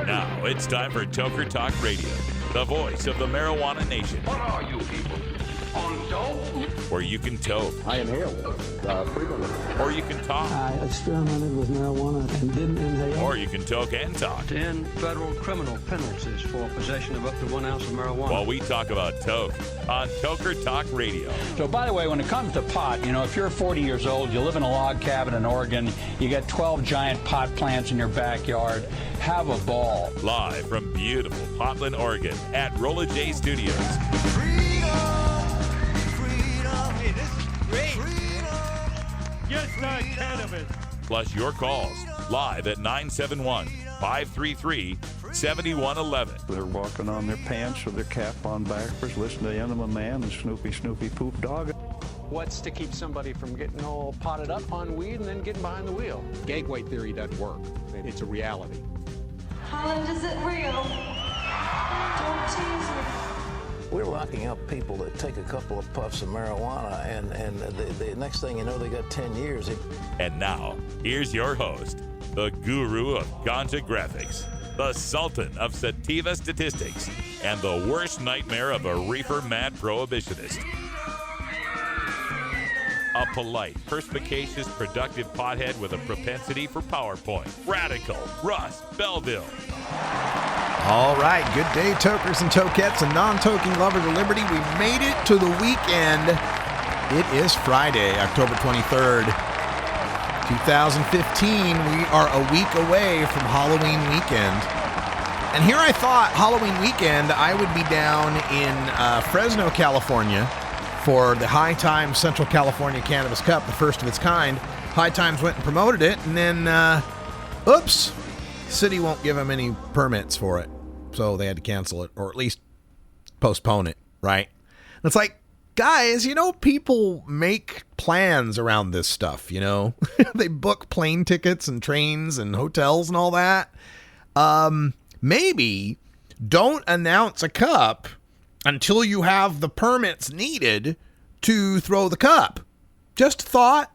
Now it's time for Toker Talk Radio, the voice of the marijuana nation. What are you people? On dope? Where you can toke. I inhale frequently. Or you can talk. I experimented with marijuana and didn't inhale. Or you can toke and talk. 10 federal criminal penalties for possession of up to 1 ounce of marijuana. While we talk about toke on Toker Talk Radio. So, by the way, when it comes to pot, if you're 40 years old, you live in a log cabin in Oregon, you got 12 giant pot plants in your backyard, have a ball. Live from beautiful Portland, Oregon at Rolla J Studios. Just not cannabis. Plus your calls live at 971-533-7111. They're walking on their pants with their cap on backwards, listening to Enema Man and Snoopy Poop Dog. What's to keep somebody from getting all potted up on weed and then getting behind the wheel? Gateway theory doesn't work. It's a reality. Holland, is it real? Don't tease me. We're locking up people that take a couple of puffs of marijuana, and the next thing you know, they got 10 years. And now, here's your host, the guru of ganja graphics, the sultan of sativa statistics, and the worst nightmare of a reefer mad prohibitionist. A polite, perspicacious, productive pothead with a propensity for PowerPoint. Radical, Russ Belville. All right, good day, tokers and tokettes and non-toking lovers of liberty. We made it to the weekend. It is Friday, October 23rd, 2015. We are a week away from Halloween weekend. And here I thought Halloween weekend I would be down in Fresno, California for the High Times Central California Cannabis Cup, the first of its kind. High Times went and promoted it, and then, oops, city won't give them any permits for it. So they had to cancel it, or at least postpone it, right? And it's like, guys, people make plans around this stuff, They book plane tickets and trains and hotels and all that. Maybe don't announce a cup until you have the permits needed to throw the cup. Just thought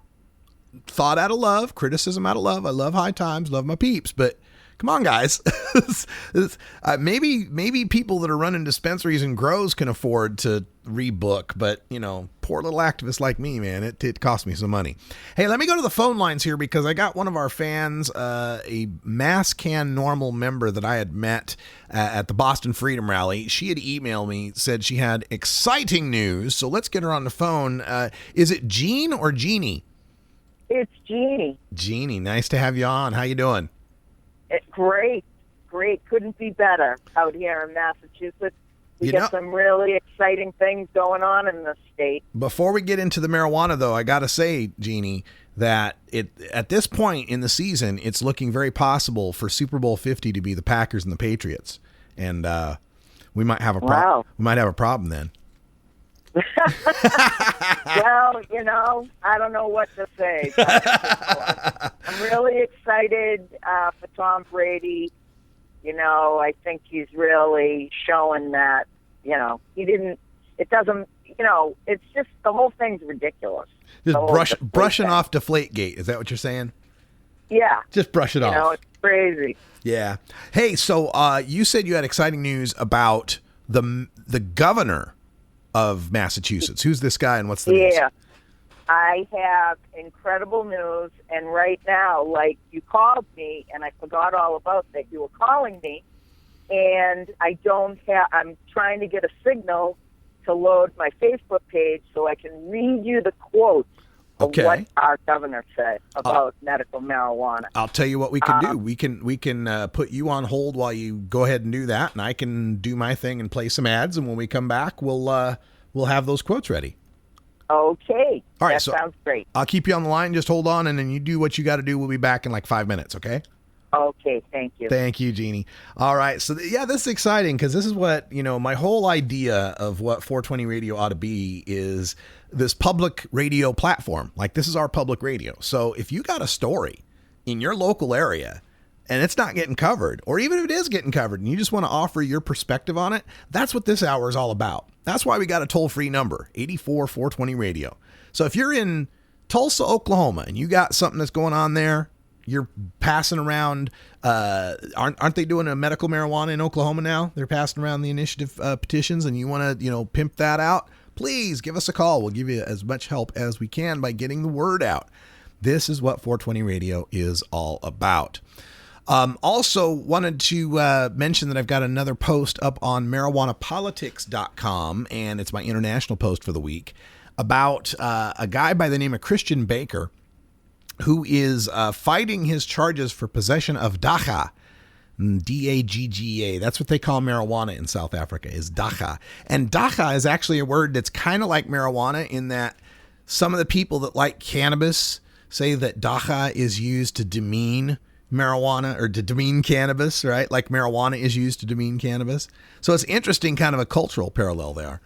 out of love, criticism out of love. I love High Times, love my peeps, but come on, guys. Maybe people that are running dispensaries and grows can afford to rebook, but poor little activists like me, man, it cost me some money. Hey, let me go to the phone lines here because I got one of our fans, a Mass Can Normal member that I had met at the Boston Freedom Rally. She had emailed me, said she had exciting news, so let's get her on the phone. Is it Jeanne or Jeannie? It's Jeannie. Jeannie, nice to have you on. How you doing? Great. Couldn't be better out here in Massachusetts. We got some really exciting things going on in the state. Before we get into the marijuana, though, I got to say, Jeannie, that at this point in the season, it's looking very possible for Super Bowl 50 to be the Packers and the Patriots. And we might have a problem. We might have a problem then. Well, I don't know what to say. But I'm really excited for Tom Brady. I think he's really showing that, he didn't, it doesn't, it's just, the whole thing's ridiculous. Just brushing off Deflategate. Is that what you're saying? Yeah. Just brush it off. It's crazy. Yeah. Hey, so you said you had exciting news about the governor of Massachusetts. Who's this guy and what's the news? Yeah. I have incredible news, and right now, you called me, and I forgot all about that. You were calling me, and I'm trying to get a signal to load my Facebook page so I can read you the quotes of what our governor said about medical marijuana. I'll tell you what we can do. We can put you on hold while you go ahead and do that, and I can do my thing and play some ads, and when we come back, we'll have those quotes ready. Okay. All right, that sounds great. I'll keep you on the line. Just hold on, and then you do what you got to do. We'll be back in like 5 minutes, okay? Okay, thank you. Thank you, Jeannie. All right, so this is exciting because this is what, my whole idea of what 420 Radio ought to be is this public radio platform. Like, this is our public radio. So if you got a story in your local area and it's not getting covered, or even if it is getting covered and you just want to offer your perspective on it, that's what this hour is all about. That's why we got a toll-free number, 84-420 Radio. So if you're in Tulsa, Oklahoma, and you got something that's going on there, you're passing around, aren't they doing a medical marijuana in Oklahoma now? They're passing around the initiative petitions, and you want to, pimp that out? Please give us a call. We'll give you as much help as we can by getting the word out. This is what 420 Radio is all about. Also wanted to mention that I've got another post up on marijuanapolitics.com, and it's my international post for the week, about a guy by the name of Christian Baker, who is fighting his charges for possession of dacha. D-A-G-G-A. That's what they call marijuana in South Africa, is dacha. And dacha is actually a word that's kind of like marijuana, in that some of the people that like cannabis say that dacha is used to demean marijuana, or to demean cannabis, right? Like marijuana is used to demean cannabis. So it's interesting, kind of a cultural parallel there.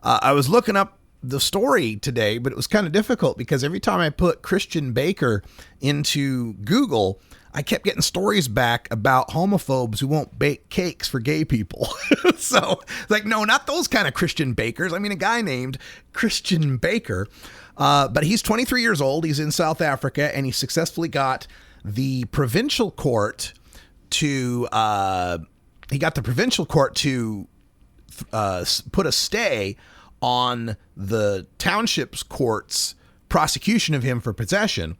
I was looking up the story today, but it was kind of difficult because every time I put Christian Baker into Google, I kept getting stories back about homophobes who won't bake cakes for gay people. So, like, no, not those kind of Christian bakers. I mean, a guy named Christian Baker, but he's 23 years old. He's in South Africa, and he successfully got the provincial court to put a stay on the township's court's prosecution of him for possession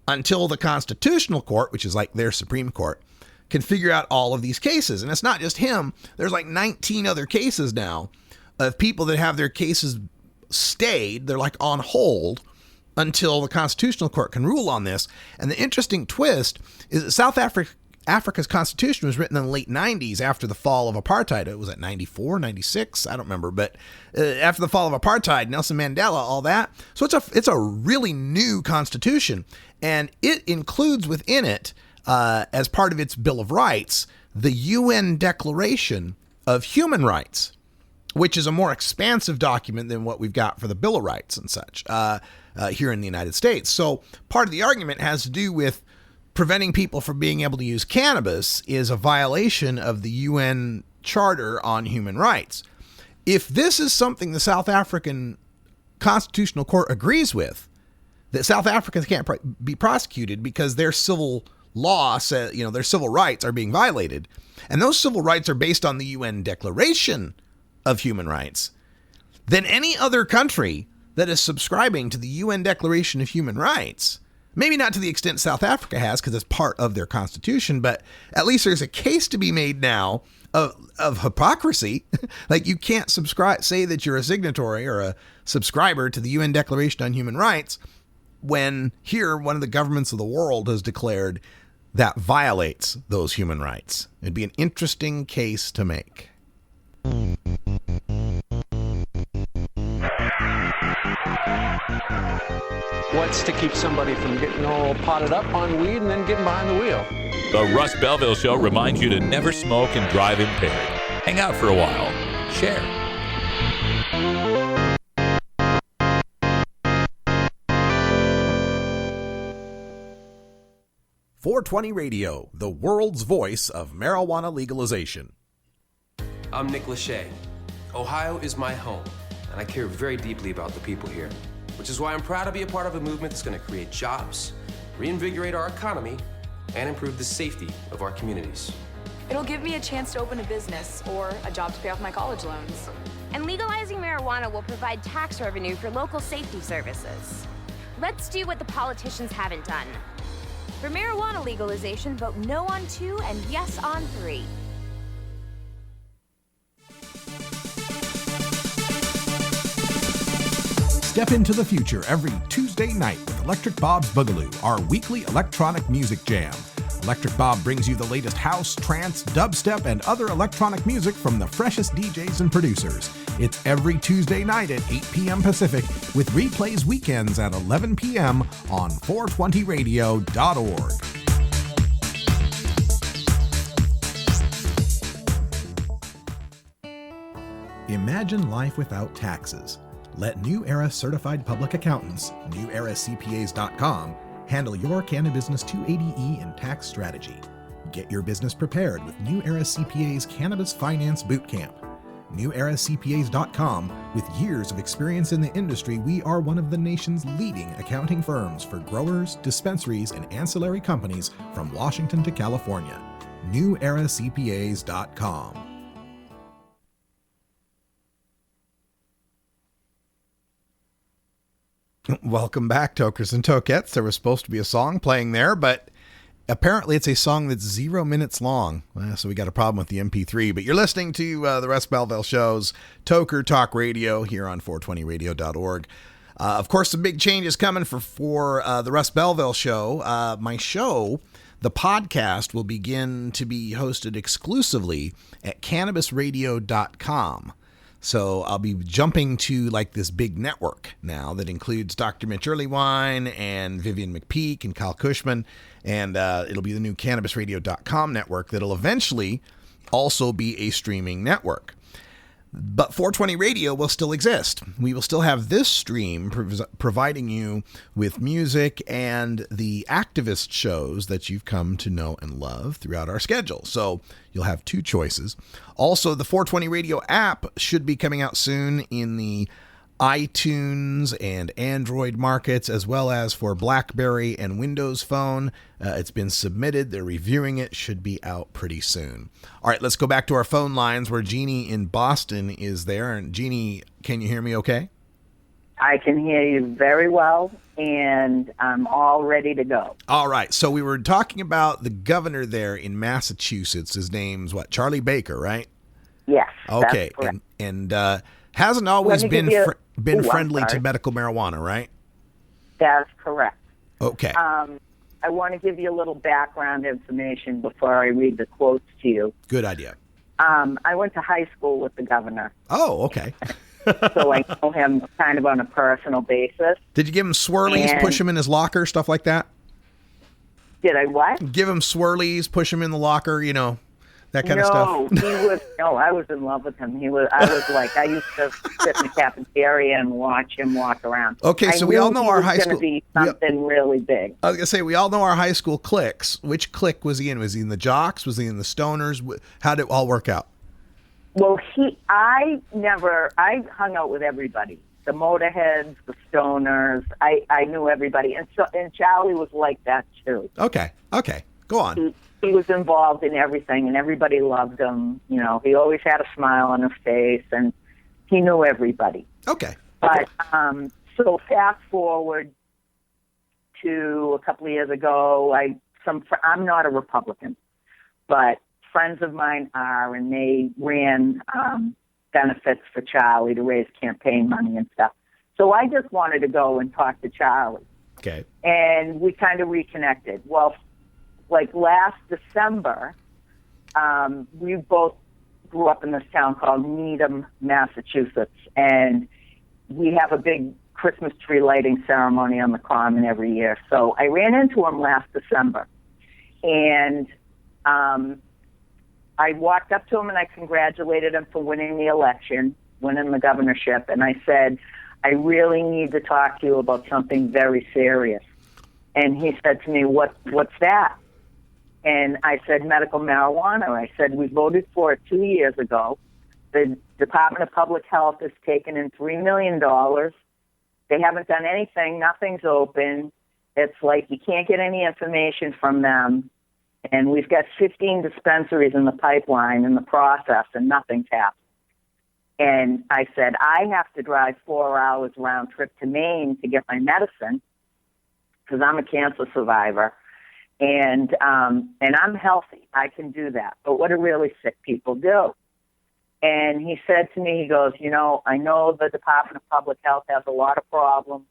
until the Constitutional Court, which is like their Supreme Court, can figure out all of these cases. And it's not just him. There's like 19 other cases now of people that have their cases stayed. They're like on hold until the Constitutional Court can rule on this. And the interesting twist is that South Africa's constitution was written in the late 90s after the fall of apartheid. It was at 94, 96, I don't remember. But after the fall of apartheid, Nelson Mandela, all that. So it's a really new constitution. And it includes within it, as part of its Bill of Rights, the UN Declaration of Human Rights, which is a more expansive document than what we've got for the Bill of Rights and such here in the United States. So part of the argument has to do with preventing people from being able to use cannabis is a violation of the UN Charter on Human Rights. If this is something the South African Constitutional Court agrees with, that South Africans can't be prosecuted because their civil law says, their civil rights are being violated, and those civil rights are based on the UN Declaration of Human Rights, then any other country that is subscribing to the UN Declaration of Human Rights, maybe not to the extent South Africa has because it's part of their constitution, but at least there's a case to be made now of hypocrisy. Like, you can't say that you're a signatory or a subscriber to the UN Declaration on Human Rights when here one of the governments of the world has declared that violates those human rights. It'd be an interesting case to make. What's to keep somebody from getting all potted up on weed and then getting behind the wheel? The Russ Belville Show reminds you to never smoke and drive impaired. Hang out for a while. Share. .420 Radio, the world's voice of marijuana legalization. I'm Nick Lachey. Ohio is my home, and I care very deeply about the people here, which is why I'm proud to be a part of a movement that's going to create jobs, reinvigorate our economy, and improve the safety of our communities. It'll give me a chance to open a business or a job to pay off my college loans. And legalizing marijuana will provide tax revenue for local safety services. Let's do what the politicians haven't done. For marijuana legalization, vote no on 2 and yes on 3. Step into the future every Tuesday night with Electric Bob's Boogaloo, our weekly electronic music jam. Electric Bob brings you the latest house, trance, dubstep, and other electronic music from the freshest DJs and producers. It's every Tuesday night at 8 p.m. Pacific, with replays weekends at 11 p.m. on 420radio.org. Imagine life without taxes. Let New Era Certified Public Accountants, NewEraCPAs.com, handle your Cannabis 280E and tax strategy. Get your business prepared with New Era CPA's Cannabis Finance Bootcamp. NewEraCPAs.com. With years of experience in the industry, we are one of the nation's leading accounting firms for growers, dispensaries, and ancillary companies from Washington to California. NewEraCPAs.com. Welcome back, Tokers and Tokettes. There was supposed to be a song playing there, but apparently it's a song that's 0 minutes long. So we got a problem with the MP3. But you're listening to the Russ Belville Show's Toker Talk Radio here on 420radio.org. Of course, some big changes coming for the Russ Belville Show. My show, the podcast, will begin to be hosted exclusively at cannabisradio.com. So I'll be jumping to like this big network now that includes Dr. Mitch Earlywine and Vivian McPeak and Kyle Cushman. And it'll be the new cannabisradio.com network that'll eventually also be a streaming network. But 420 Radio will still exist. We will still have this stream providing you with music and the activist shows that you've come to know and love throughout our schedule. So you'll have two choices. Also, the 420 Radio app should be coming out soon in the iTunes and Android markets, as well as for BlackBerry and Windows Phone. It's been submitted. They're reviewing it. Should be out pretty soon. All right, let's go back to our phone lines where Jeanne in Boston is there. And Jeanne, can you hear me okay? I can hear you very well, and I'm all ready to go. All right, so we were talking about the governor there in Massachusetts. His name's what? Charlie Baker, right? Yes. Okay, that's correct. and hasn't always been friendly to medical marijuana, right? That's correct. Okay. I want to give you a little background information before I read the quotes to you. Good idea. I went to high school with the governor. Oh, okay. So I know him kind of on a personal basis. Did you give him swirlies, push him in his locker, stuff like that? Did I what? Give him swirlies, push him in the locker, that kind of stuff. No, I was in love with him. I used to sit in the cafeteria and watch him walk around. Okay, so we all know our high school. Going to be something really big. I was gonna say we all know our high school cliques. Which clique was he in? Was he in the jocks? Was he in the stoners? How did it all work out? Well, I hung out with everybody. The motorheads, the stoners. I knew everybody, and Charlie was like that too. Okay, go on. He was involved in everything, and everybody loved him. He always had a smile on his face, and he knew everybody. Okay. But so fast forward to a couple of years ago, I'm not a Republican, but friends of mine are, and they ran benefits for Charlie to raise campaign money and stuff. So I just wanted to go and talk to Charlie. Okay. And we kind of reconnected. Well, like last December, we both grew up in this town called Needham, Massachusetts, and we have a big Christmas tree lighting ceremony on the common every year. So I ran into him last December, and I walked up to him and I congratulated him for winning the election, winning the governorship, and I said, I really need to talk to you about something very serious. And he said to me, what's that? And I said, medical marijuana. I said, we voted for it 2 years ago. The Department of Public Health has taken in $3 million. They haven't done anything. Nothing's open. It's like you can't get any information from them. And we've got 15 dispensaries in the pipeline in the process, and nothing's happened. And I said, I have to drive 4 hours round trip to Maine to get my medicine because I'm a cancer survivor. And I'm healthy. I can do that. But what do really sick people do? And he said to me, he goes, I know the Department of Public Health has a lot of problems.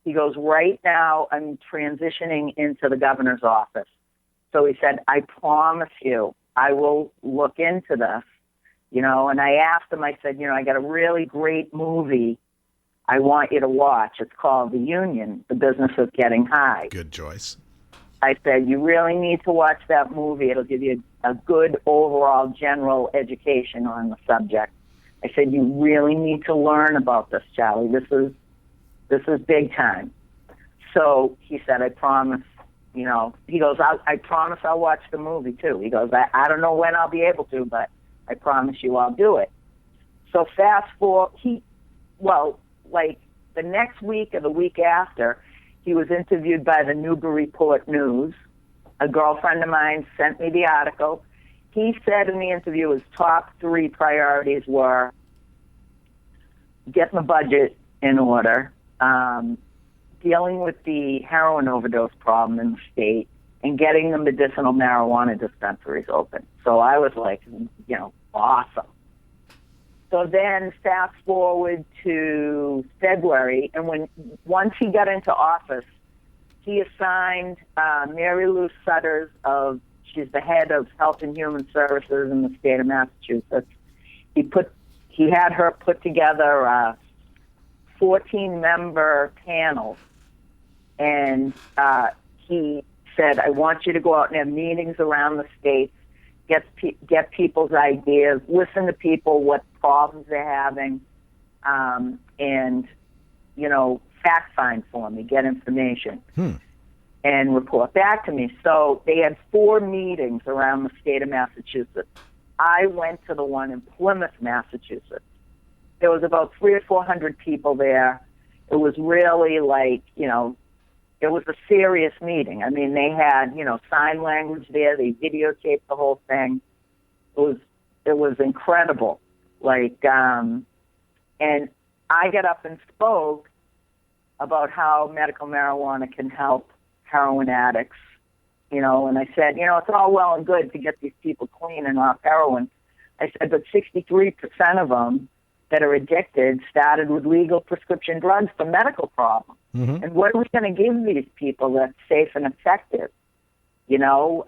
He goes, right now I'm transitioning into the governor's office. So he said, I promise you, I will look into this. And I asked him, I said, I got a really great movie I want you to watch. It's called The Union, The Business of Getting High. Good choice. I said, you really need to watch that movie. It'll give you a good overall general education on the subject. I said, you really need to learn about this, Charlie. This is big time. So he said, I promise. He goes, I promise I'll watch the movie too. He goes, I don't know when I'll be able to, but I promise you I'll do it. So fast forward, like the next week or the week after, he was interviewed by the Newburyport News. A girlfriend of mine sent me the article. He said in the interview his top 3 priorities were getting the budget in order, dealing with the heroin overdose problem in the state, and getting the medicinal marijuana dispensaries open. So I was like, awesome. So then fast forward to February, and once he got into office, he assigned Mary Lou Sutters she's the head of Health and Human Services in the state of Massachusetts. He had her put together a 14-member panel, and he said, I want you to go out and have meetings around the states, get people's ideas, listen to people, what problems they're having, and, fact find for me, get information, and report back to me. So they had 4 meetings around the state of Massachusetts. I went to the one in Plymouth, Massachusetts. There was about 300 or 400 people there. It was really like, it was a serious meeting. I mean, they had, sign language there. They videotaped the whole thing. It was incredible. And I got up and spoke about how medical marijuana can help heroin addicts, and I said, it's all well and good to get these people clean and off heroin. I said, but 63% of them that are addicted started with legal prescription drugs for medical problems. Mm-hmm. And what are we going to give these people that's safe and effective? Because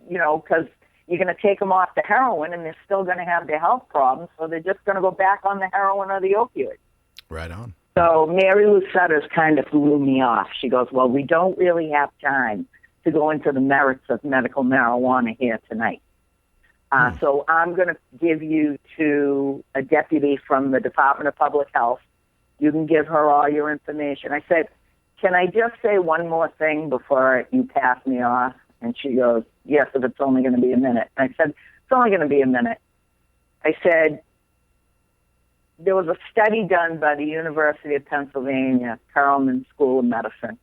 you're going to take them off the heroin and they're still going to have their health problems, so they're just going to go back on the heroin or the opioid. Right on. So Mary Lou Sutters kind of blew me off. She goes, well, we don't really have time to go into the merits of medical marijuana here tonight. So I'm going to give you to a deputy from the Department of Public Health. You can give her all your information. I said, can I just say one more thing before you pass me off? And she goes, yes, if it's only going to be a minute. And I said, it's only going to be a minute. I said, there was a study done by the University of Pennsylvania, Perelman School of Medicine.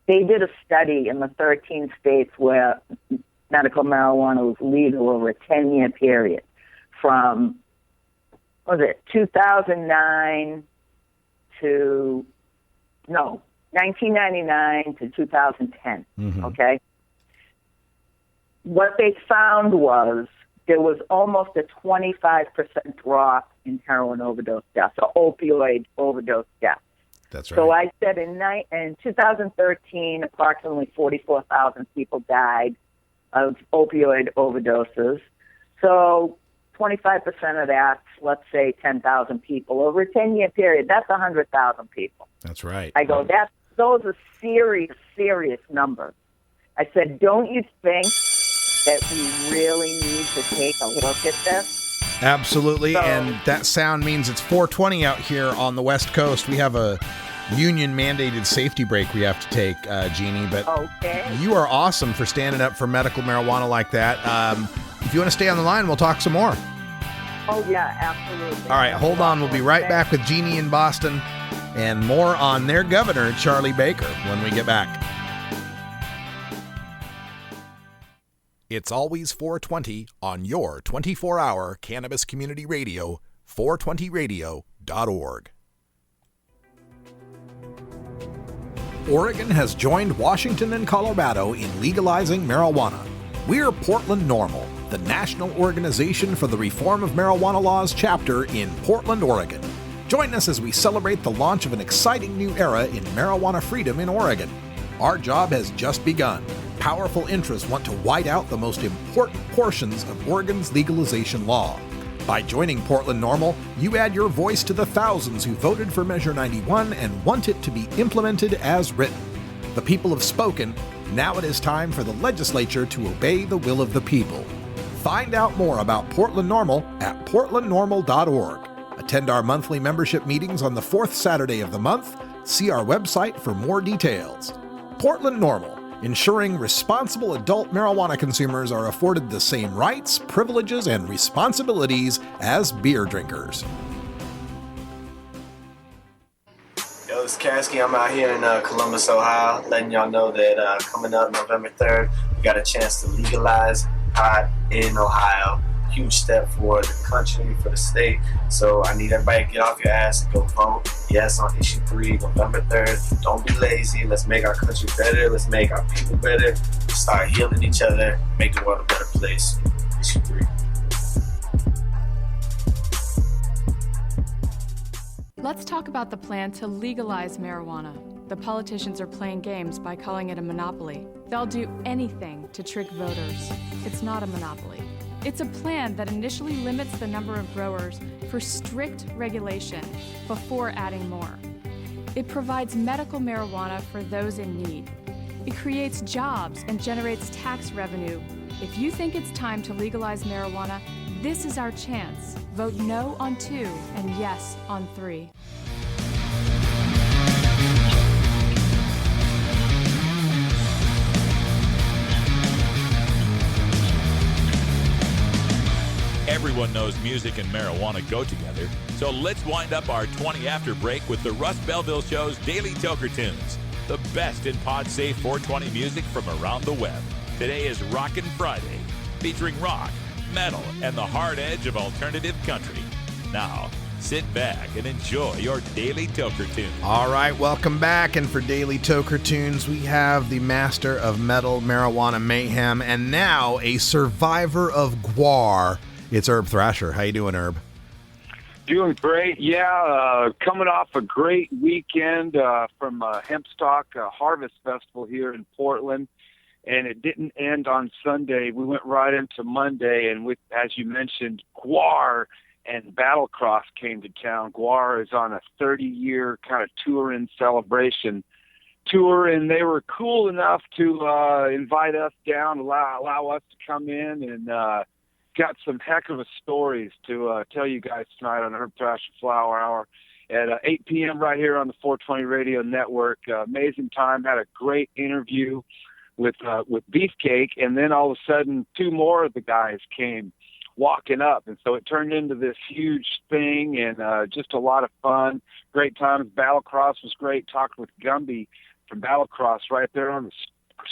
They did a study in the 13 states where medical marijuana was legal over a 10-year period from, 1999 to 2010, okay? What they found was there was almost a 25% drop in heroin overdose deaths, or opioid overdose deaths. That's right. So I said in 2013, approximately 44,000 people died of opioid overdoses. So 25% of that, let's say 10,000 people. Over a 10-year period, that's 100,000 people. That's right. I go, those are serious, serious numbers. I said, don't you think that we really need to take a look at this? Absolutely, and that sound means it's 4:20 out here on the West Coast. We have a union-mandated safety break we have to take, Jeannie, but you are awesome for standing up for medical marijuana like that. If you want to stay on the line, we'll talk some more. Oh, yeah, absolutely. All right, hold on. We'll be right back with Jeannie in Boston and more on their governor, Charlie Baker, when we get back. It's always 420 on your 24-hour cannabis community radio, 420radio.org. Oregon has joined Washington and Colorado in legalizing marijuana. We're Portland NORML, the national organization for the reform of marijuana laws chapter in Portland, Oregon. Join us as we celebrate the launch of an exciting new era in marijuana freedom in Oregon. Our job has just begun. Powerful interests want to white out the most important portions of Oregon's legalization law. By joining Portland NORML, you add your voice to the thousands who voted for Measure 91 and want it to be implemented as written. The people have spoken. Now it is time for the legislature to obey the will of the people. Find out more about Portland NORML at portlandnormal.org. Attend our monthly membership meetings on the fourth Saturday of the month. See our website for more details. Portland NORML, ensuring responsible adult marijuana consumers are afforded the same rights, privileges, and responsibilities as beer drinkers. Yo, it's Kasky. I'm out here in Columbus, Ohio, letting y'all know that coming up November 3rd, we got a chance to legalize pot in Ohio. Huge step for the country, for the state. So I need everybody to get off your ass and go vote yes on issue 3, November 3rd. Don't be lazy. Let's make our country better. Let's make our people better. Start healing each other. Make the world a better place. Issue 3. Let's talk about the plan to legalize marijuana. The politicians are playing games by calling it a monopoly. They'll do anything to trick voters. It's not a monopoly. It's a plan that initially limits the number of growers for strict regulation before adding more. It provides medical marijuana for those in need. It creates jobs and generates tax revenue. If you think it's time to legalize marijuana, this is our chance. Vote no on 2 and yes on 3. Everyone knows music and marijuana go together, so let's wind up our 20 after break with the Russ Belville Show's Daily Toker Tunes, the best in pod-safe 420 music from around the web. Today is Rockin' Friday, featuring rock, metal, and the hard edge of alternative country. Now, sit back and enjoy your Daily Toker Tunes. All right, welcome back. And for Daily Toker Tunes, we have the master of metal, marijuana mayhem, and now a survivor of GWAR. It's Herb Thrasher. How you doing, Herb? Doing great. Yeah, coming off a great weekend from Hempstock Harvest Festival here in Portland, and it didn't end on Sunday. We went right into Monday, and with, as you mentioned, GWAR and Battlecross came to town. GWAR is on a 30-year kind of tour-in celebration tour, and they were cool enough to invite us down, allow us to come in, and got some heck of a stories to tell you guys tonight on Herb Thrasher Flower Hour at 8 p.m. right here on the 420 Radio Network. Amazing time. Had a great interview with Beefcake, and then all of a sudden 2 more of the guys came walking up, and so it turned into this huge thing, and just a lot of fun. Great times. Battlecross was great. Talked with Gumby from Battlecross right there on the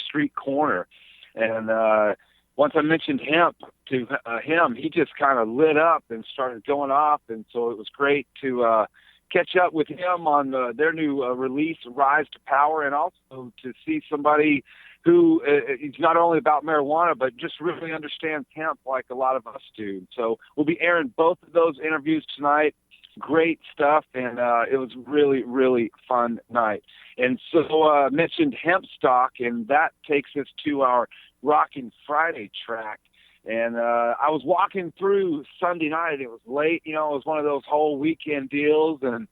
street corner, and once I mentioned hemp to him, he just kind of lit up and started going off, and so it was great to catch up with him on their new release, Rise to Power, and also to see somebody who is not only about marijuana, but just really understands hemp like a lot of us do. So we'll be airing both of those interviews tonight. Great stuff, and it was really, really fun night. And so mentioned Hempstock, and that takes us to our Rockin' Friday track. And I was walking through Sunday night. It was late, it was one of those whole weekend deals, and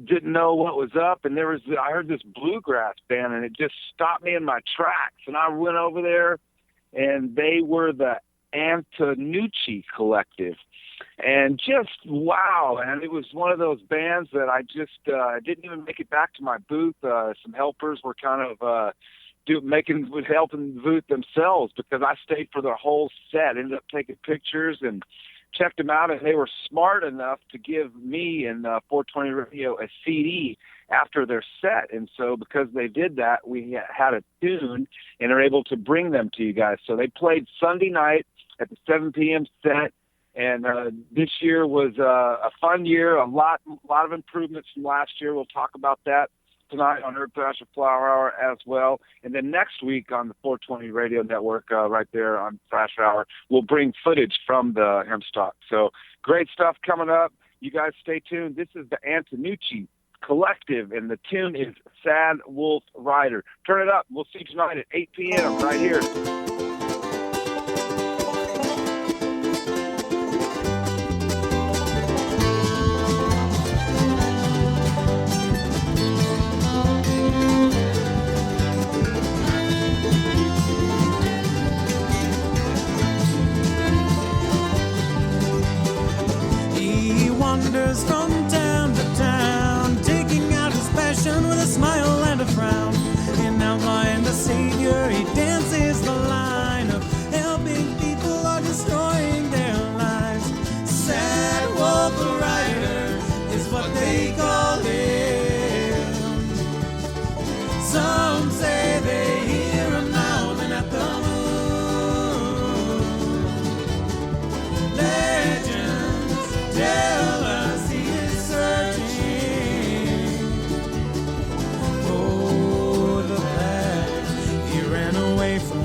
didn't know what was up. And I heard this bluegrass band, and it just stopped me in my tracks. And I went over there, and they were the Antonucci Collective. And just Wow, and it was one of those bands that I just didn't even make it back to my booth. Some helpers were kind of helping the booth themselves because I stayed for the whole set. Ended up taking pictures and checked them out, and they were smart enough to give me and 420 Radio a CD after their set. And so because they did that, we had a tune and are able to bring them to you guys. So they played Sunday night at the 7 p.m. set. And this year was a fun year, a lot of improvements from last year. We'll talk about that tonight on Herb Thrasher Flower Hour as well. And then next week on the 420 Radio Network, right there on Thrasher Hour, we'll bring footage from the Hempstock. So great stuff coming up. You guys stay tuned. This is the Antonucci Collective, and the tune is Sad Wolf Rider. Turn it up. We'll see you tonight at 8 p.m. right here. Wanders from town to town, taking out his passion with a smile and a frown, in outline the Savior they call him. Some say they hear him howling at the moon. Legends tell us he is searching for the path he ran away from.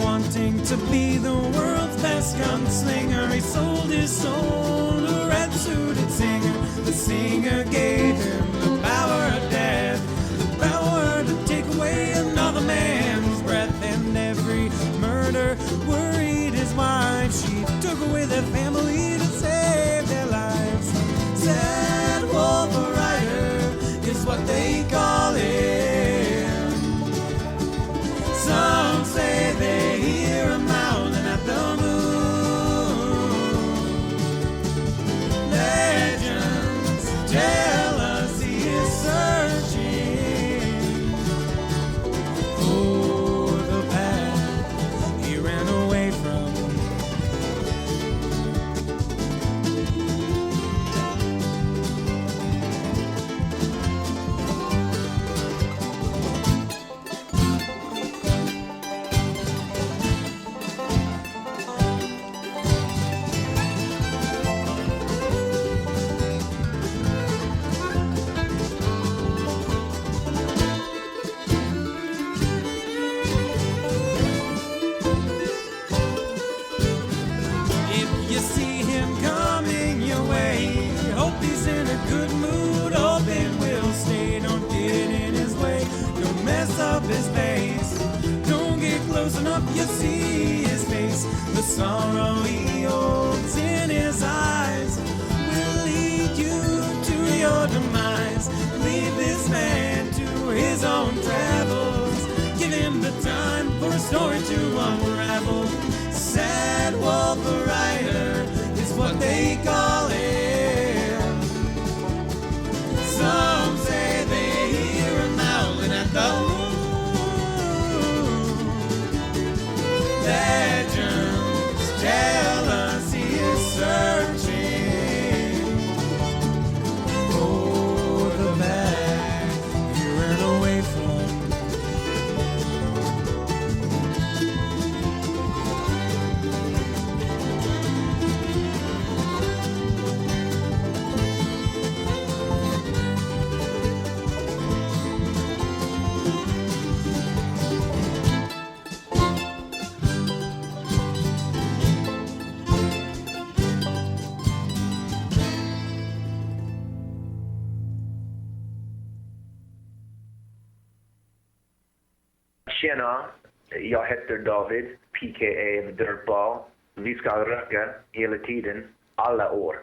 Wanting to be the world's best gunslinger, he sold his soul to a red-suited singer. The singer gave him the power of death, the power to take away another man's breath. And every murder worried his wife. She took away their family to save their lives. Sad wolf rider is what they call him. Some say they hear him howling at the moon. Legends tell us he is searching for the path he ran away from. If you see him coming your way, hope he's in a good mood, hope it will stay. Don't get in his way, don't mess up his face. Don't get close enough, you see his face. The sorrow he holds in his eyes will lead you to your demise. Leave this man to his own travels. Give him the time for a story to unravel. Sad wolf rider is what they call him. Some say they hear him howling at the moon. Legends tell us he is searching for the path he ran away from. Tjena, jag heter David, PKA The Dirtball. Vi ska röka hela tiden, alla år.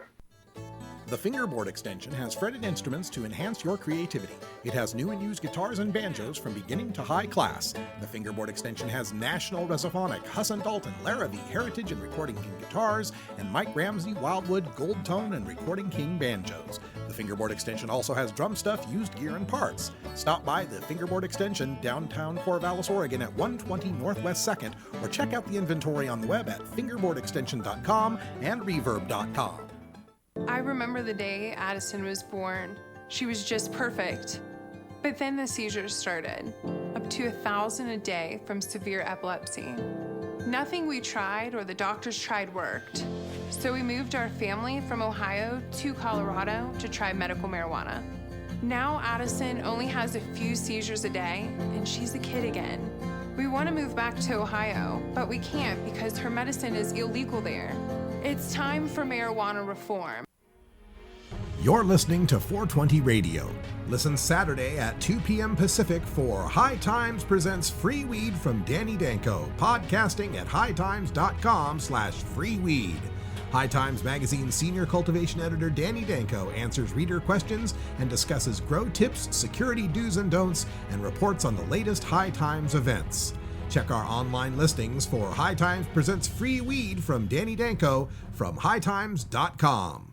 The Fingerboard extension has fretted instruments to enhance your creativity. It has new and used guitars and banjos from beginning to high class. The Fingerboard extension has National Resophonic, Husson Dalton, Larrabee, Heritage and Recording King guitars, and Mike Ramsey, Wildwood, Gold Tone, and Recording King banjos. The Fingerboard extension also has drum stuff, used gear, and parts. Stop by the Fingerboard extension, downtown Corvallis, Oregon at 120 Northwest 2nd, or check out the inventory on the web at fingerboardextension.com and reverb.com. I remember the day Addison was born. She was just perfect. But then the seizures started, up to 1,000 a day from severe epilepsy. Nothing we tried or the doctors tried worked. So we moved our family from Ohio to Colorado to try medical marijuana. Now Addison only has a few seizures a day, and she's a kid again. We want to move back to Ohio, but we can't because her medicine is illegal there. It's time for marijuana reform. You're listening to 420 Radio. Listen Saturday at 2 p.m. Pacific for High Times Presents Free Weed from Danny Danko, podcasting at hightimes.com/freeweed. High Times Magazine's senior cultivation editor Danny Danko answers reader questions and discusses grow tips, security do's and don'ts, and reports on the latest High Times events. Check our online listings for High Times Presents Free Weed from Danny Danko from hightimes.com.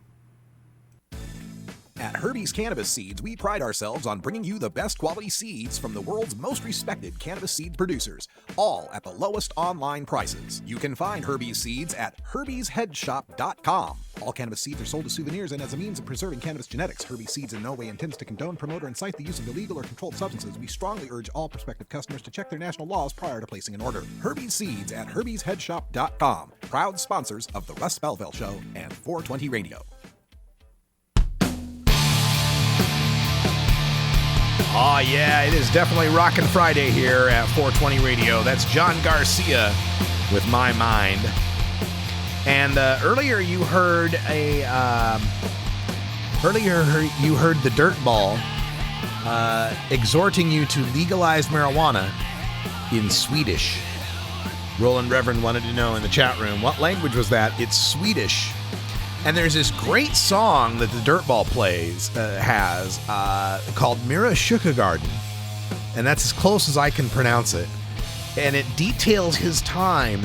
At Herbie's Cannabis Seeds, we pride ourselves on bringing you the best quality seeds from the world's most respected cannabis seed producers, all at the lowest online prices. You can find Herbie's Seeds at herbiesheadshop.com. All cannabis seeds are sold as souvenirs and as a means of preserving cannabis genetics. Herbie's Seeds in no way intends to condone, promote, or incite the use of illegal or controlled substances. We strongly urge all prospective customers to check their national laws prior to placing an order. Herbie's Seeds at herbiesheadshop.com. Proud sponsors of The Russ Belville Show and 420 Radio. Oh, yeah, it is definitely Rockin' Friday here at 420 Radio. That's John Garcia with My Mind. And earlier you heard the Dirt Ball exhorting you to legalize marijuana in Swedish. Roland Reverend wanted to know in the chat room, what language was that? It's Swedish. And there's this great song that the Dirtball has called Mira Sjukagarden, and that's as close as I can pronounce it. And it details his time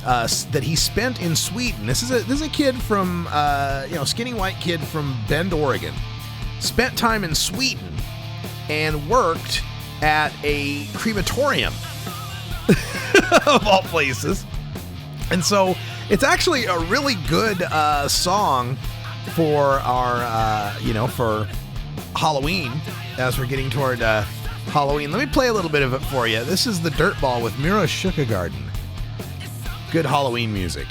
that he spent in Sweden. This is a kid from skinny white kid from Bend, Oregon. Spent time in Sweden and worked at a crematorium of all places. And so it's actually a really good song for our, for Halloween, as we're getting toward Halloween. Let me play a little bit of it for you. This is the Dirtball with Mira Sjukagarden. Good Halloween music.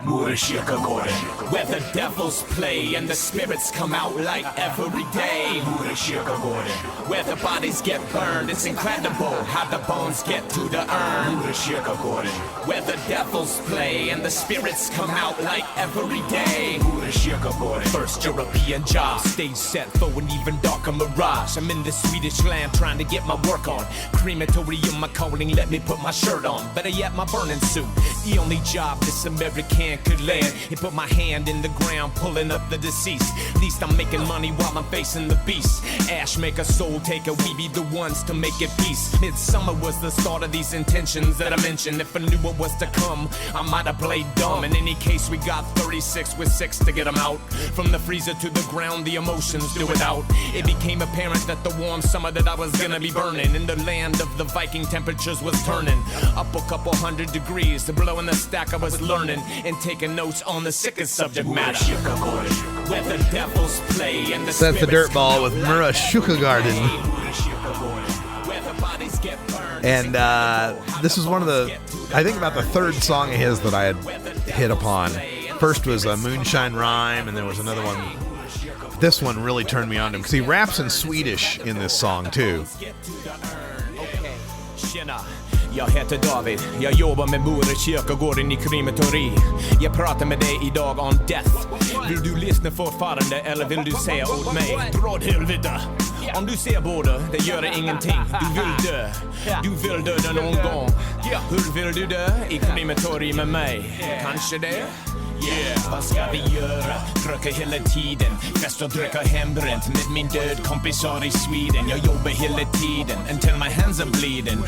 Kyrkogården, where the devils play and the spirits come out like every day. Kyrkogården, where the bodies get burned. It's incredible how the bones get to the urn. Kyrkogården, where the devils play and the spirits come out like every day. Kyrkogården, first European job, stage set for an even darker mirage. I'm in the Swedish land trying to get my work on. Crematorium, my calling, let me put my shirt on. Better yet, my burning suit. The only job this American could land. He put my hand in the ground, pulling up the deceased. Least I'm making money while I'm facing the beast. Ash maker, soul taker, we be the ones to make it peace. Midsummer was the start of these intentions that I mentioned. If I knew what was to come, I might have played dumb. In any case, we got 36 with 6 to get them out. From the freezer to the ground, the emotions do it out. It became apparent that the warm summer that I was gonna be burning in the land of the Viking, temperatures was turning up a couple 100 degrees. To blow in the stack, I was learning and taking notes on the sickest subject matter. Where the devils play and the That's the Dirtball with Mira Sjukagarden. And this is one of the, I think about the third song of his that I had hit upon. First was a Moonshine Rhyme, and there was another one. This one really turned me on to him because he raps in Swedish in this song too. Jag heter David, jag jobbar med Kyrkogården i krematori. Jag pratar med dig idag om death. Vill du lyssna fortfarande eller vill du säga åt mig? Dra åt helvete. Om du ser både, det gör ingenting. Du vill dö, du vill döda någon gång. Hur vill du dö? I krematori med mig? Kanske det? Yeah, vad ska vi göra? Röka hela tiden. Fest och dricka hembränt med min död kompisar i Sweden. Jag jobbar hela tiden until my hands are bleeding.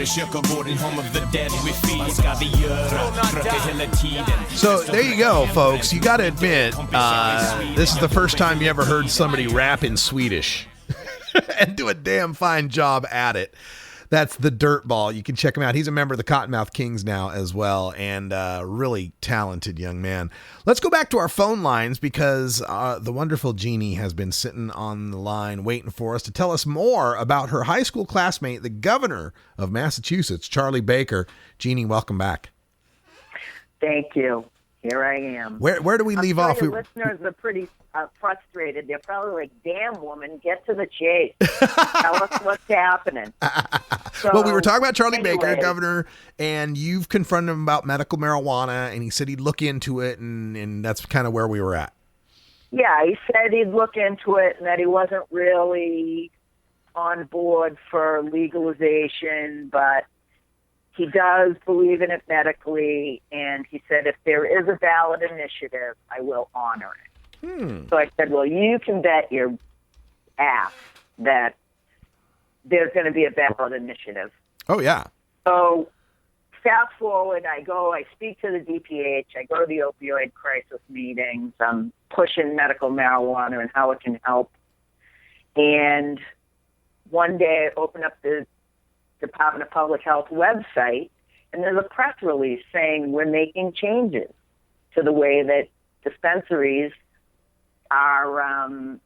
Kyrkogården, home of the dead we feed. Vad ska vi göra? Röka hela tiden. So there you go, folks. You got to admit, this is the first time you ever heard somebody rap in Swedish and do a damn fine job at it. That's the Dirtball. You can check him out. He's a member of the Cottonmouth Kings now as well, and really talented young man. Let's go back to our phone lines because the wonderful Jeanne has been sitting on the line waiting for us to tell us more about her high school classmate, the governor of Massachusetts, Charlie Baker. Jeanne, welcome back. Thank you. Here I am. Where do we leave off? Your listeners are pretty frustrated. They're probably like, damn, woman, get to the chase. Tell us what's happening. Well, we were talking about Charlie Baker, governor, and you've confronted him about medical marijuana, and he said he'd look into it, and that's kind of where we were at. Yeah, he said he'd look into it and that he wasn't really on board for legalization, but he does believe in it medically, and he said if there is a valid initiative, I will honor it. So I said, well, you can bet your ass that there's going to be a valid initiative. Oh, yeah. So fast forward, I speak to the DPH, I go to the opioid crisis meetings, I'm pushing medical marijuana and how it can help. And one day I open up the Department of Public Health website, and there's a press release saying we're making changes to the way that dispensaries are,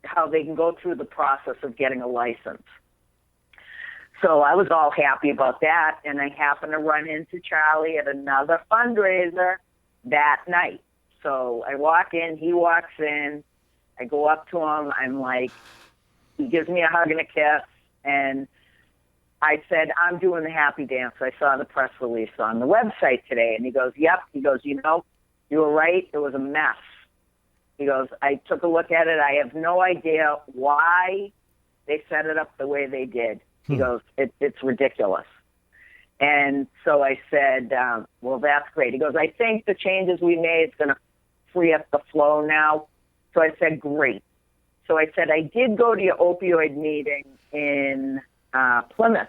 how they can go through the process of getting a license. So I was all happy about that, and I happened to run into Charlie at another fundraiser that night. So I walk in, he walks in, I go up to him, I'm like, he gives me a hug and a kiss, and I said, I'm doing the happy dance. I saw the press release on the website today. And he goes, yep. He goes, you know, you were right. It was a mess. He goes, I took a look at it. I have no idea why they set it up the way they did. He goes, it's ridiculous. And so I said, well, that's great. He goes, I think the changes we made is going to free up the flow now. So I said, great. So I said, I did go to your opioid meeting in Plymouth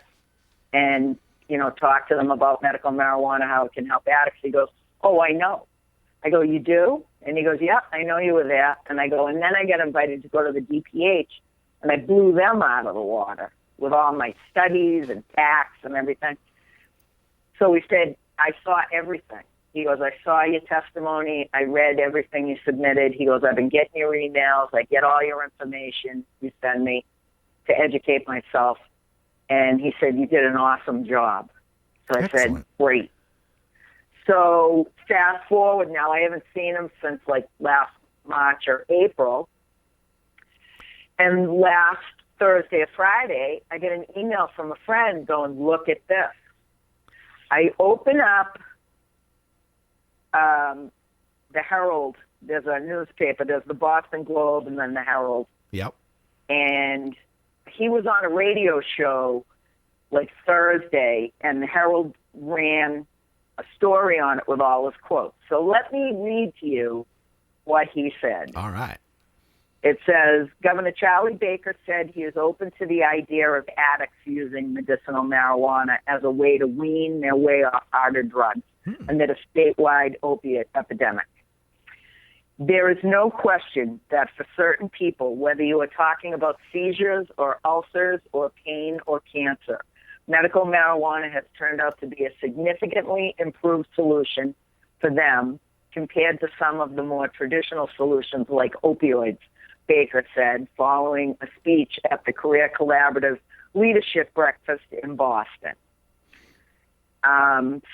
and, you know, talk to them about medical marijuana, how it can help addicts. He goes, oh, I know. I go, you do? And he goes, yeah, I know you were there. And I go, and then I get invited to go to the DPH, and I blew them out of the water with all my studies and facts and everything. So he said, I saw everything. He goes, I saw your testimony. I read everything you submitted. He goes, I've been getting your emails. I get all your information you send me to educate myself. And he said, you did an awesome job. So I said, great. So fast forward now, I haven't seen him since like last March or April. And last Thursday or Friday, I get an email from a friend going, look at this. I open up the Herald. There's a newspaper. There's the Boston Globe and then the Herald. Yep. And he was on a radio show like Thursday, and the Herald ran a story on it with all his quotes. So let me read to you what he said. All right. It says, Governor Charlie Baker said he is open to the idea of addicts using medicinal marijuana as a way to wean their way off harder drugs amid a statewide opiate epidemic. There is no question that for certain people, whether you are talking about seizures or ulcers or pain or cancer, medical marijuana has turned out to be a significantly improved solution for them compared to some of the more traditional solutions like opioids, Baker said, following a speech at the Career Collaborative Leadership Breakfast in Boston.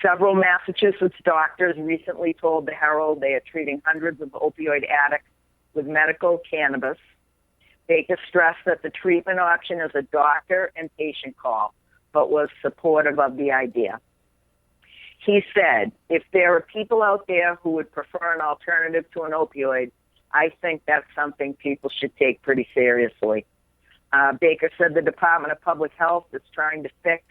Several Massachusetts doctors recently told the Herald they are treating hundreds of opioid addicts with medical cannabis. Baker stressed that the treatment option is a doctor and patient call, but was supportive of the idea. He said, if there are people out there who would prefer an alternative to an opioid, I think that's something people should take pretty seriously. Baker said the Department of Public Health is trying to fix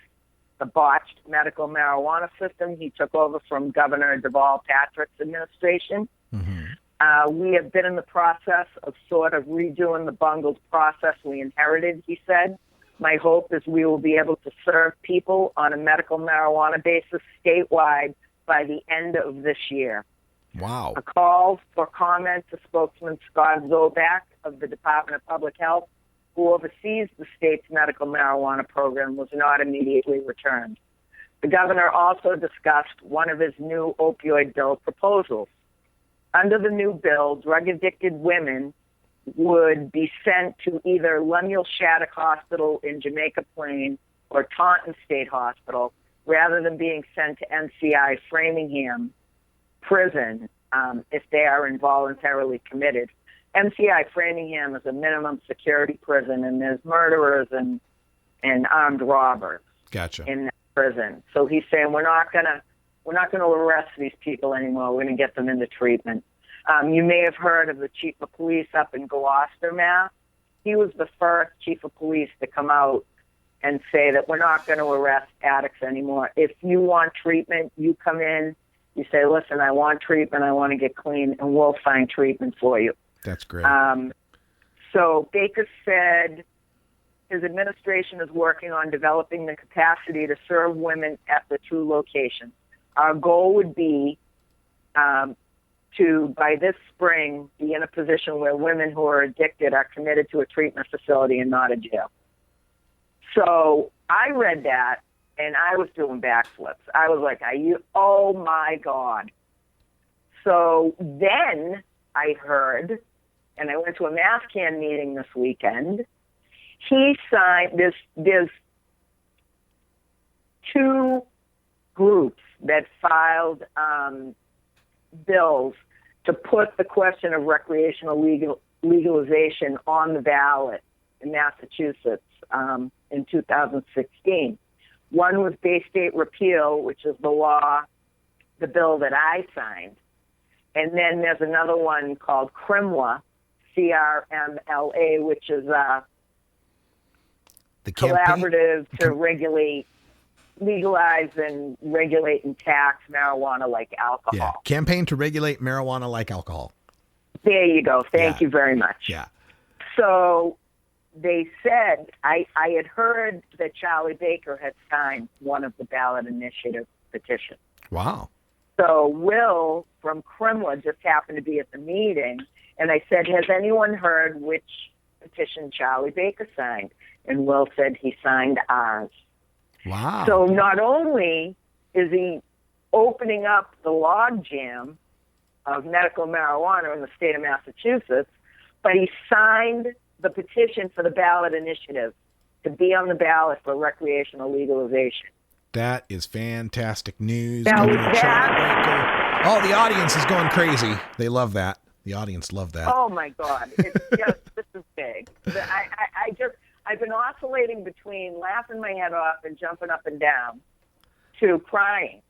the botched medical marijuana system he took over from Governor Deval Patrick's administration. We have been in the process of sort of redoing the bungled process we inherited, he said. My hope is we will be able to serve people on a medical marijuana basis statewide by the end of this year. Wow. A call for comment to spokesman Scott Zobak of the Department of Public Health, who oversees the state's medical marijuana program, was not immediately returned. The governor also discussed one of his new opioid bill proposals. Under the new bill, drug-addicted women would be sent to either Lemuel Shattuck Hospital in Jamaica Plain or Taunton State Hospital rather than being sent to NCI Framingham Prison if they are involuntarily committed. MCI Framingham is a minimum security prison, and there's murderers and armed robbers Gotcha. in that prison. So he's saying we're not gonna arrest these people anymore. We're gonna get them into treatment. You may have heard of the chief of police up in Gloucester, Mass. He was the first chief of police to come out and say that we're not going to arrest addicts anymore. If you want treatment, you come in, you say, listen, I want treatment, I want to get clean, and we'll find treatment for you. That's great. So Baker said his administration is working on developing the capacity to serve women at the true location. Our goal would be to, by this spring, be in a position where women who are addicted are committed to a treatment facility and not a jail. So I read that, and I was doing backflips. I was like, oh, my God. So then I heard, and I went to a MassCan meeting this weekend, he signed, there's two groups that filed bills to put the question of recreational legalization on the ballot in Massachusetts in 2016. One was Bay State Repeal, which is the bill that I signed. And then there's another one called CRMLA, C-R-M-L-A, which is a collaborative to legalize and regulate and tax marijuana like alcohol. Yeah, campaign to regulate marijuana like alcohol. There you go. Thank you very much. Yeah. So they said, I had heard that Charlie Baker had signed one of the ballot initiative petitions. Wow. So Will from CRMLA just happened to be at the meeting, and I said, has anyone heard which petition Charlie Baker signed? And Will said he signed ours. Wow. So not only is he opening up the logjam of medical marijuana in the state of Massachusetts, but he signed the petition for the ballot initiative to be on the ballot for recreational legalization. That is fantastic news. Now, Governor Charlie Baker. Oh, the audience is going crazy. They love that. The audience love that. Oh, my God. It's just, this is big. I've been oscillating between laughing my head off and jumping up and down to crying.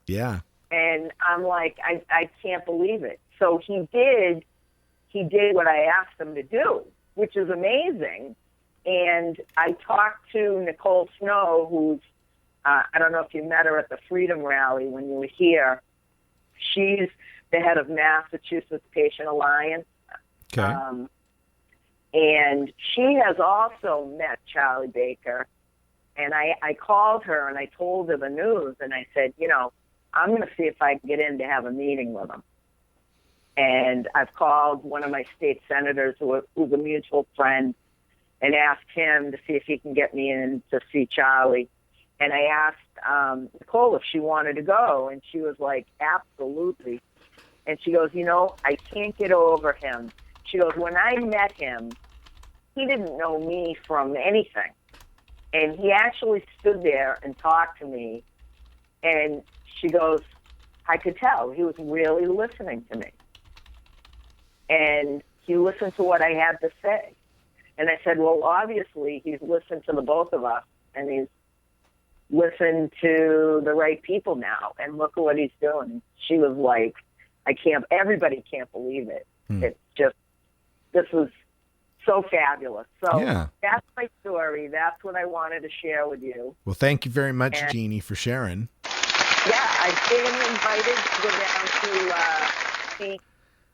Yeah. And I'm like, I can't believe it. So he did what I asked him to do, which is amazing. And I talked to Nicole Snow, who's, I don't know if you met her at the Freedom Rally when you were here. She's the head of Massachusetts Patient Alliance. Okay. And she has also met Charlie Baker. And I called her and I told her the news. And I said, I'm going to see if I can get in to have a meeting with him. And I've called one of my state senators who's a mutual friend and asked him to see if he can get me in to see Charlie. And I asked Nicole if she wanted to go, and she was like, absolutely. And she goes, I can't get over him. She goes, when I met him, he didn't know me from anything. And he actually stood there and talked to me. And she goes, I could tell he was really listening to me. And he listened to what I had to say. And I said, well, obviously he's listened to the both of us, and he's listened to the right people now, and look at what he's doing. She was like, everybody can't believe it. It's just, this was so fabulous. So That's my story. That's what I wanted to share with you. Well, thank you very much, Jeannie, for sharing. Yeah, I've been invited to go down to speak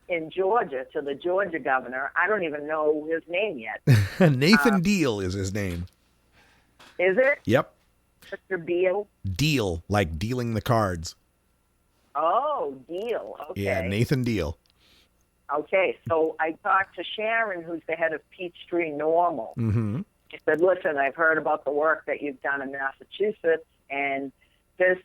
in Georgia to the Georgia governor. I don't even know his name yet. Nathan Deal is his name. Is it? Yep. Mr. Beal? Deal, like dealing the cards. Oh, Deal. Okay. Yeah, Nathan Deal. Okay, so I talked to Sharon, who's the head of Peachtree Normal. Mm-hmm. She said, listen, I've heard about the work that you've done in Massachusetts, and this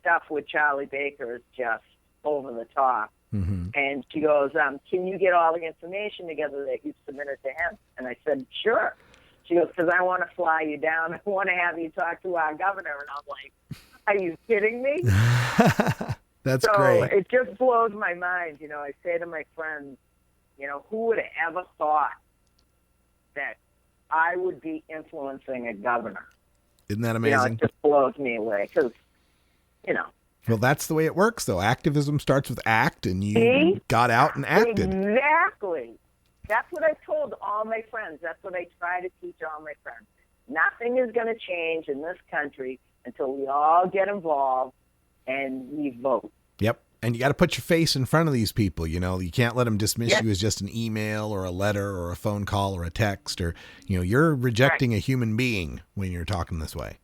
stuff with Charlie Baker is just over the top. Mm-hmm. And she goes, can you get all the information together that you submitted to him? And I said, sure. She goes, because I want to fly you down. I want to have you talk to our governor. And I'm like, are you kidding me? That's so great. It just blows my mind. I say to my friends, who would have ever thought that I would be influencing a governor? Isn't that amazing? It just blows me away because, Well, that's the way it works, though. Activism starts with act, and you got out and acted. Exactly. That's what I've told all my friends. That's what I try to teach all my friends. Nothing is going to change in this country until we all get involved and we vote. Yep. And you got to put your face in front of these people. You know, you can't let them dismiss you as just an email or a letter or a phone call or a text, or, you know, you're rejecting a human being when you're talking this way.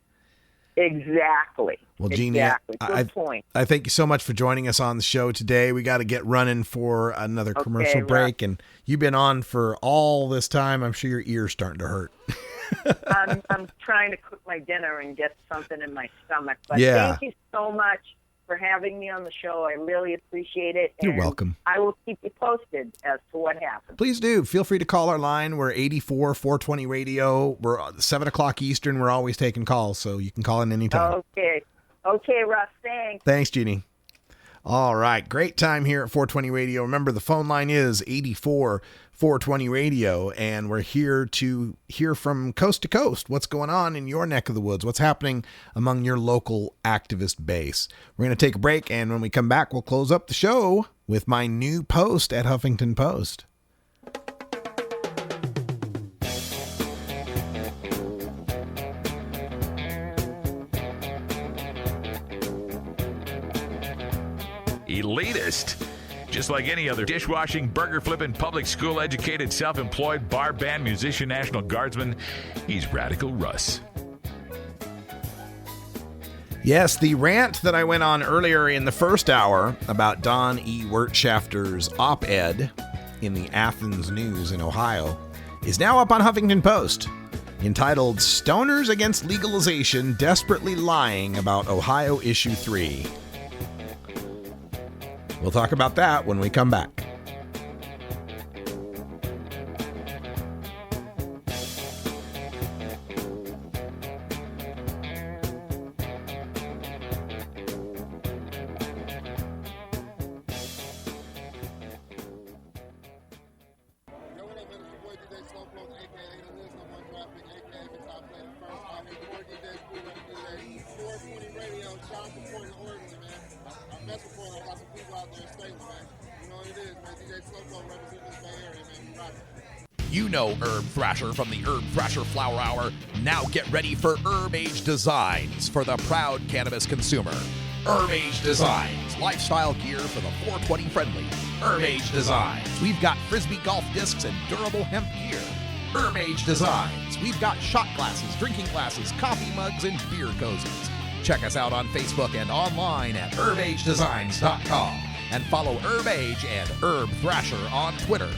Exactly. Well, Jeanne, Good point. I thank you so much for joining us on the show today. We got to get running for another commercial break, and you've been on for all this time. I'm sure your ear's starting to hurt. I'm trying to cook my dinner and get something in my stomach. But thank you so much for having me on the show. I really appreciate it. You're welcome. I will keep you posted as to what happens. Please do. Feel free to call our line. We're 84-420 radio. We're 7 o'clock Eastern. We're always taking calls, so you can call in anytime. Okay, Russ. Thanks. Thanks, Jeanne. All right. Great time here at 420 Radio. Remember, the phone line is 84-420 radio, and we're here to hear from coast to coast what's going on in your neck of the woods, what's happening among your local activist base. We're going to take a break, and when we come back, we'll close up the show with my new post at Huffington Post. Elitist. Just like any other dishwashing, burger-flipping, public school-educated, self-employed, bar band, musician, National Guardsman, he's Radical Russ. Yes, the rant that I went on earlier in the first hour about Don E. Wirtschafter's op-ed in the Athens News in Ohio is now up on Huffington Post, entitled "Stoners Against Legalization Desperately Lying About Ohio Issue 3. We'll talk about that when we come back. You know Herb Thrasher from the Herb Thrasher Flower Hour. Now get ready for Herb Age Designs for the proud cannabis consumer. Herb Age Designs, lifestyle gear for the 420 friendly. Herb Age Designs, we've got Frisbee golf discs and durable hemp gear. Herb Age Designs, we've got shot glasses, drinking glasses, coffee mugs, and beer cozies. Check us out on Facebook and online at herbagedesigns.com. And follow Herb Age and Herb Thrasher on Twitter.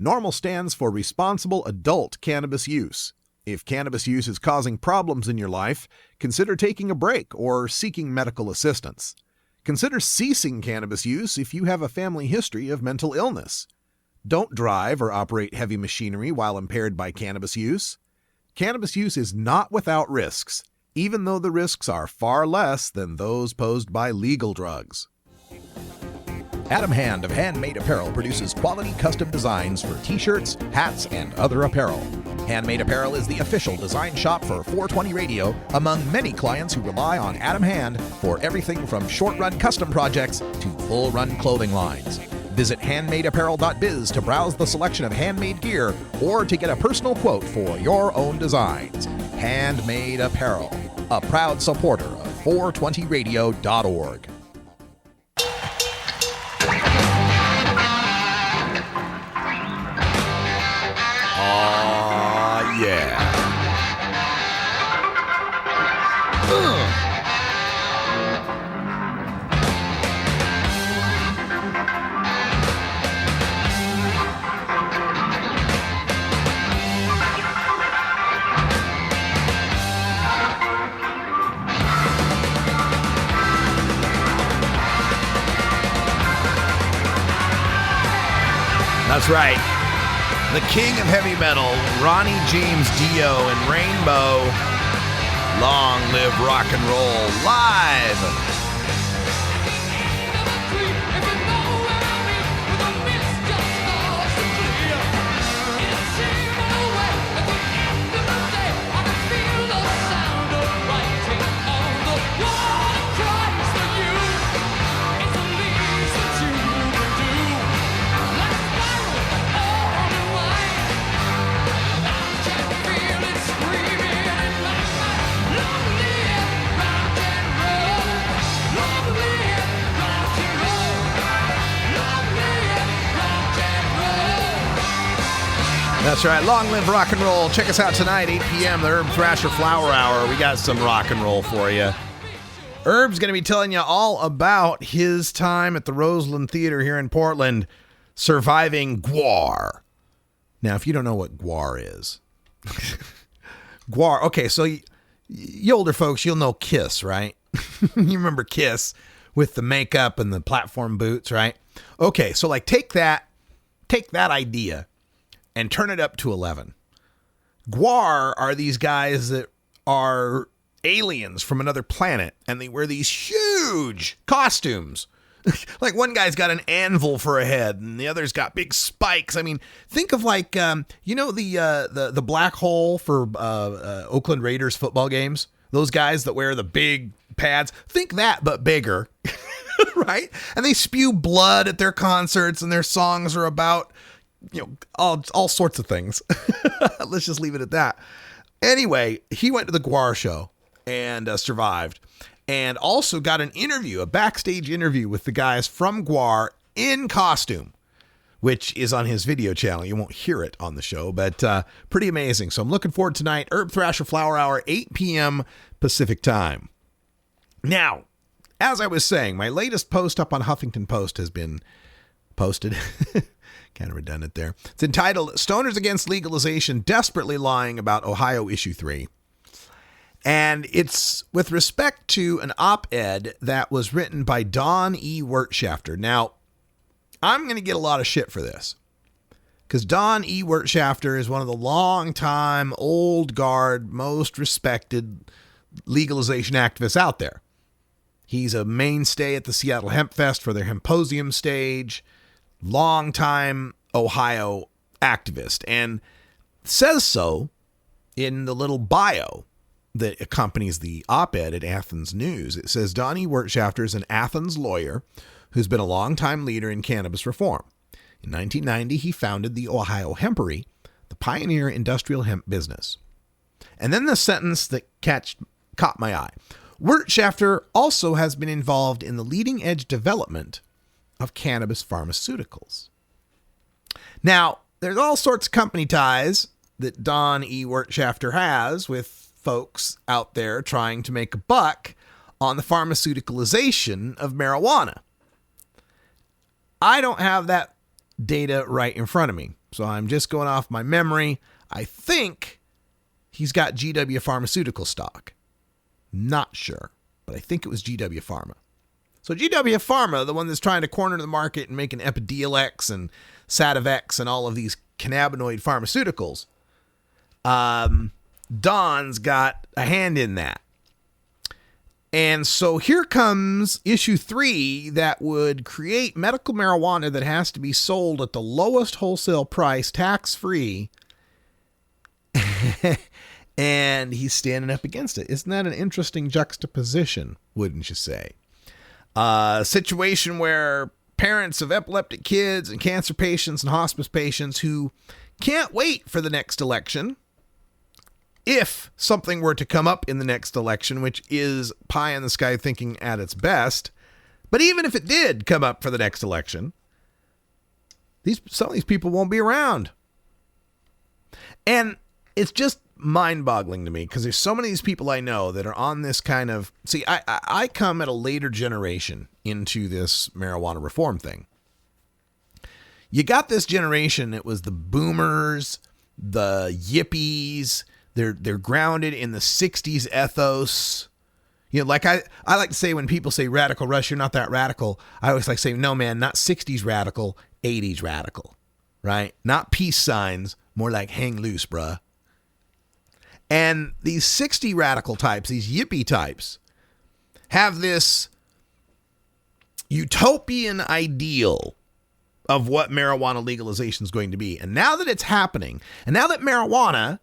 NORMAL stands for Responsible Adult Cannabis Use. If cannabis use is causing problems in your life, consider taking a break or seeking medical assistance. Consider ceasing cannabis use if you have a family history of mental illness. Don't drive or operate heavy machinery while impaired by cannabis use. Cannabis use is not without risks, even though the risks are far less than those posed by legal drugs. Adam Hand of Handmade Apparel produces quality custom designs for t-shirts, hats, and other apparel. Handmade Apparel is the official design shop for 420 Radio among many clients who rely on Adam Hand for everything from short-run custom projects to full-run clothing lines. Visit handmadeapparel.biz to browse the selection of handmade gear or to get a personal quote for your own designs. Handmade Apparel, a proud supporter of 420radio.org. Yeah. That's right. The king of heavy metal, Ronnie James Dio and Rainbow. Long live rock and roll live. That's right. Long live rock and roll. Check us out tonight, 8 p.m., the Herb Thrasher Flower Hour. We got some rock and roll for you. Herb's going to be telling you all about his time at the Roseland Theater here in Portland, surviving GWAR. Now, if you don't know what GWAR is, GWAR, okay, so you older folks, you'll know Kiss, right? You remember Kiss with the makeup and the platform boots, right? Okay, so like take that idea and turn it up to 11. GWAR are these guys that are aliens from another planet, and they wear these huge costumes. Like one guy's got an anvil for a head, and the other's got big spikes. I mean, think of like the black hole for Oakland Raiders football games. Those guys that wear the big pads. Think that, but bigger, right? And they spew blood at their concerts, and their songs are about all sorts of things. Let's just leave it at that. Anyway, he went to the GWAR show and survived, and also got an interview, a backstage interview with the guys from GWAR in costume, which is on his video channel. You won't hear it on the show, but pretty amazing. So I'm looking forward tonight. Herb Thrasher Flower Hour, 8 p.m. Pacific time. Now, as I was saying, my latest post up on Huffington Post has been posted. Kind of redundant there. It's entitled, Stoners Against Legalization Desperately Lying About Ohio Issue 3. And it's with respect to an op-ed that was written by Don E. Wirtschafter. Now, I'm going to get a lot of shit for this, because Don E. Wirtschafter is one of the long-time, old guard, most respected legalization activists out there. He's a mainstay at the Seattle Hemp Fest for their Hemposium stage, long-time Ohio activist, and says so in the little bio that accompanies the op-ed at Athens News. It says, Donnie Wirtschafter is an Athens lawyer who's been a longtime leader in cannabis reform. In 1990, he founded the Ohio Hempery, the pioneer industrial hemp business. And then the sentence that caught my eye. Wirtschafter also has been involved in the leading-edge development of cannabis pharmaceuticals. Now, there's all sorts of company ties that Don E. Wirtschafter has with folks out there trying to make a buck on the pharmaceuticalization of marijuana. I don't have that data right in front of me, so I'm just going off my memory. I think he's got GW Pharmaceutical stock. Not sure, but I think it was GW Pharma. So GW Pharma, the one that's trying to corner the market and making Epidiolex and Sativex and all of these cannabinoid pharmaceuticals, Don's got a hand in that. And so here comes issue 3 that would create medical marijuana that has to be sold at the lowest wholesale price, tax-free. And he's standing up against it. Isn't that an interesting juxtaposition, wouldn't you say? A situation where parents of epileptic kids and cancer patients and hospice patients who can't wait for the next election, if something were to come up in the next election, which is pie in the sky thinking at its best, but even if it did come up for the next election, some of these people won't be around. And it's just mind-boggling to me, because there's so many of these people I know that are on this kind of... See, I come at a later generation into this marijuana reform thing. You got this generation, it was the boomers, the yippies. They're grounded in the 60s ethos. Like I like to say when people say radical Rush, you're not that radical. I always like saying, no, man, not 60s radical, 80s radical, right? Not peace signs, more like hang loose, bruh. And these 60 radical types, these yippie types, have this utopian ideal of what marijuana legalization is going to be. And now that it's happening, and now that marijuana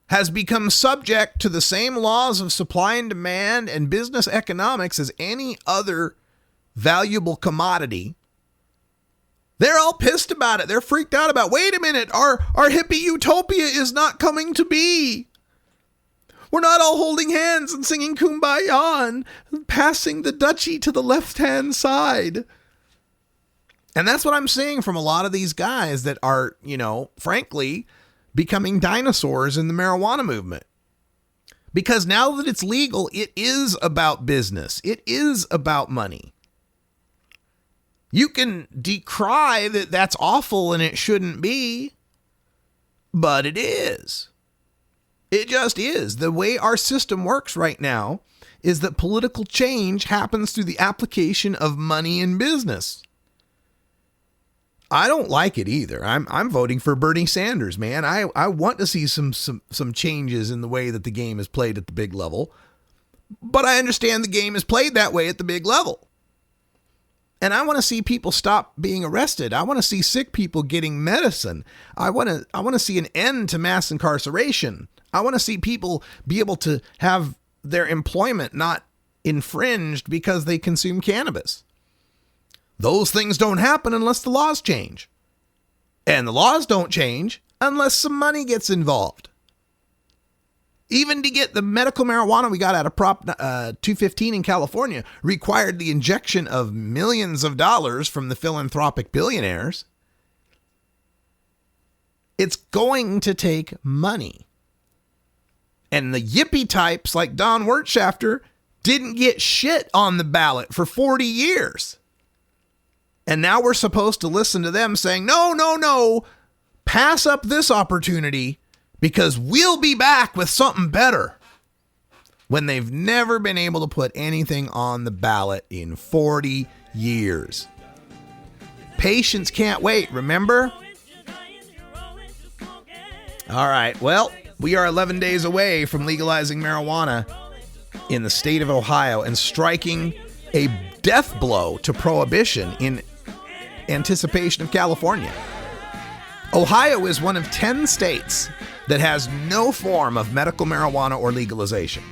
has become subject to the same laws of supply and demand and business economics as any other valuable commodity, they're all pissed about it. They're freaked out about, wait a minute, our hippie utopia is not coming to be. We're not all holding hands and singing Kumbaya and passing the duchy to the left-hand side. And that's what I'm seeing from a lot of these guys that are, frankly, becoming dinosaurs in the marijuana movement. Because now that it's legal, it is about business. It is about money. You can decry that that's awful and it shouldn't be, but it is. It just is. The way our system works right now is that political change happens through the application of money in business. I don't like it either. I'm voting for Bernie Sanders, man. I want to see some changes in the way that the game is played at the big level. But I understand the game is played that way at the big level. And I want to see people stop being arrested. I want to see sick people getting medicine. I want to see an end to mass incarceration. I want to see people be able to have their employment not infringed because they consume cannabis. Those things don't happen unless the laws change. And the laws don't change unless some money gets involved. Even to get the medical marijuana we got out of Prop 215 in California required the injection of millions of dollars from the philanthropic billionaires. It's going to take money. And the yippie types like Don Wertschafter didn't get shit on the ballot for 40 years. And now we're supposed to listen to them saying, no, pass up this opportunity because we'll be back with something better. When they've never been able to put anything on the ballot in 40 years. Patience can't wait, remember? All right, well, we are 11 days away from legalizing marijuana in the state of Ohio and striking a death blow to prohibition in anticipation of California. Ohio is one of 10 states that has no form of medical marijuana or legalization.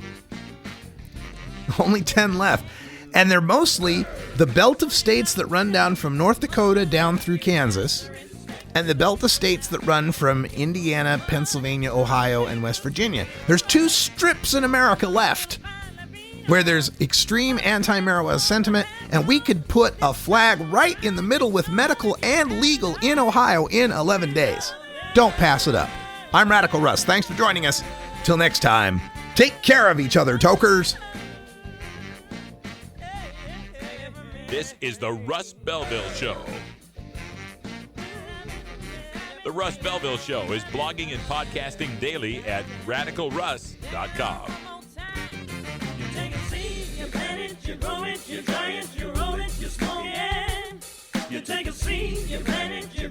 Only 10 left. And they're mostly the belt of states that run down from North Dakota down through Kansas, and the belt of states that run from Indiana, Pennsylvania, Ohio, and West Virginia. There's 2 strips in America left where there's extreme anti-marijuana sentiment, and we could put a flag right in the middle with medical and legal in Ohio in 11 days. Don't pass it up. I'm Radical Russ. Thanks for joining us. Till next time, take care of each other, tokers. This is the Russ Belville Show. The Russ Belville Show is blogging and podcasting daily at radicalruss.com. You grow it, you dry it, you roll it, you smoke it. You take a seed, you plant it, you